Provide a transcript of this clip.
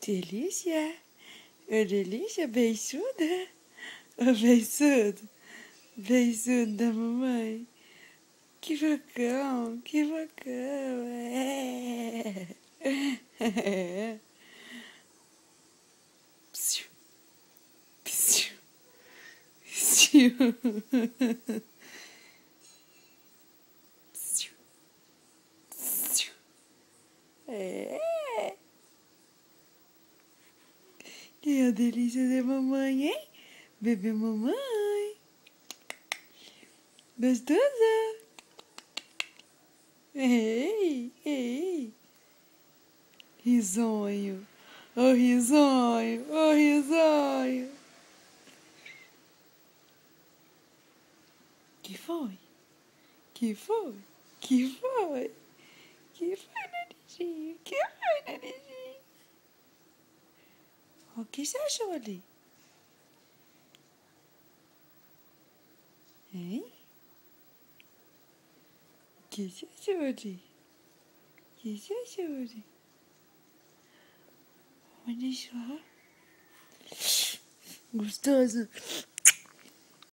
Delícia! Ô, delícia, beiçuda! Ô, beiçudo! Beiçudo da mamãe! Que bacão! Que bacão! É! Psiu! Psiu! Psiu! Psiu! Psiu! É! Que a delícia da mamãe, hein? Bebê mamãe! Gostosa! Ei! Ei! Risonho! Oh, risonho! Oh, risonho! Que foi? Que foi? Que foi? Que foi, narizinho? Que foi, narizinho? O que você achou ali? Hein? O que você achou ali? O que você achou ali? Olha só. Gostoso.